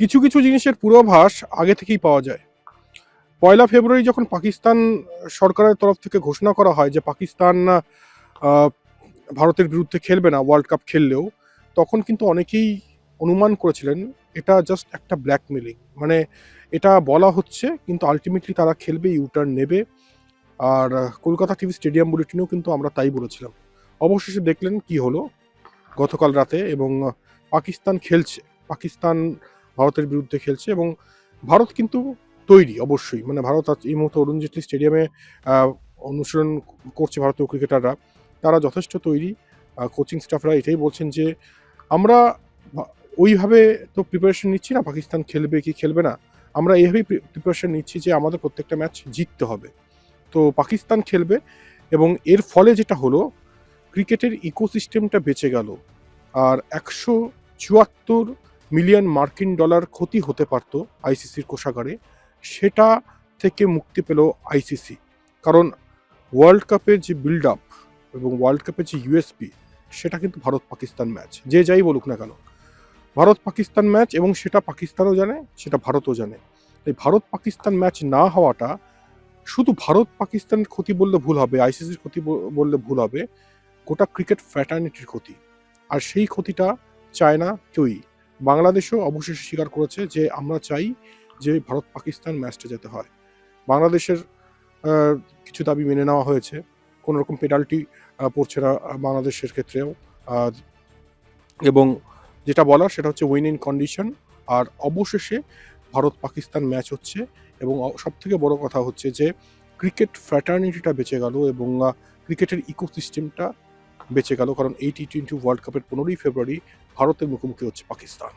কিছু কিছু জিনিসের পূর্বাভাস আগে থেকেই পাওয়া যায়। 1 ফেব্রুয়ারি যখন পাকিস্তান সরকারের তরফ থেকে ঘোষণা করা হয় যে পাকিস্তান আহ, ভারতের বিরুদ্ধে খেলবে না ওয়ার্ল্ড কাপ খেললেও, তখন কিন্তু অনেকেই অনুমান করেছিলেন এটা জাস্ট একটা ব্ল্যাকমেলিং, মানে এটা বলা হচ্ছে কিন্তু আলটিমেটলি তারা খেলবে, ইউটার্ন নেবে। আর কলকাতা টিভি স্টেডিয়াম বুলেটিনেও কিন্তু আমরা তাই বলেছিলাম। অবশেষে দেখলেন কি হলো গতকাল রাতে, এবং পাকিস্তান খেলছে, পাকিস্তান ভারতের বিরুদ্ধে খেলছে, এবং ভারত কিন্তু তৈরি অবশ্যই, মানে ভারত আজ এই মুহূর্তে অরুণ জেটলি স্টেডিয়ামে আহ, অনুশীলন করছে ভারতীয় ক্রিকেটাররা, তারা যথেষ্ট তৈরি। কোচিং স্টাফরা এটাই বলছেন যে আমরা ওইভাবে তো প্রিপারেশন নিচ্ছি না পাকিস্তান খেলবে কি খেলবে না, আমরা এইভাবেই প্রিপারেশন নিচ্ছি যে আমাদের প্রত্যেকটা ম্যাচ জিততে হবে। তো পাকিস্তান খেলবে, এবং এর ফলে যেটা হলো ক্রিকেটের ইকোসিস্টেমটা বেঁচে গেল। আর 174 মিলিয়ন মার্কিন ডলার ক্ষতি হতে পারত আইসিসির কোষাগারে, সেটা থেকে মুক্তি পেল আইসিসি। কারণ ওয়ার্ল্ড কাপের যে বিল্ড আপ এবং ওয়ার্ল্ড কাপের যে ইউএসপি, সেটা কিন্তু ভারত পাকিস্তান ম্যাচ, যে যাই বলুক না কেন ভারত পাকিস্তান ম্যাচ, এবং সেটা পাকিস্তানও জানে, সেটা ভারতও জানে। এই ভারত পাকিস্তান ম্যাচ না হওয়াটা শুধু ভারত পাকিস্তানের ক্ষতি বললে ভুল হবে, আইসিসির ক্ষতি বললে ভুল হবে, গোটা ক্রিকেট ফ্র্যাটার্নিটির ক্ষতি। আর সেই ক্ষতিটা চায় না কেউই। বাংলাদেশও অবশেষে স্বীকার করেছে যে আমরা চাই যে ভারত পাকিস্তান ম্যাচটা যেতে হয়। বাংলাদেশের আহ, কিছু দাবি মেনে নেওয়া হয়েছে, কোনো রকম পেনাল্টি পড়ছে না বাংলাদেশের ক্ষেত্রেও। আহ, এবং যেটা বলার সেটা হচ্ছে উইন ইন কন্ডিশন। আর অবশেষে ভারত পাকিস্তান ম্যাচ হচ্ছে, এবং সব থেকে বড় কথা হচ্ছে যে ক্রিকেট ফ্র্যাটার্নিটিটা বেঁচে গেল, এবং ক্রিকেটের ইকোসিস্টেমটা বেঁচে গেল। কারণ এই T20 ওয়ার্ল্ড কাপের 15ই ফেব্রুয়ারি ভারতের মুখোমুখি হচ্ছে পাকিস্তান।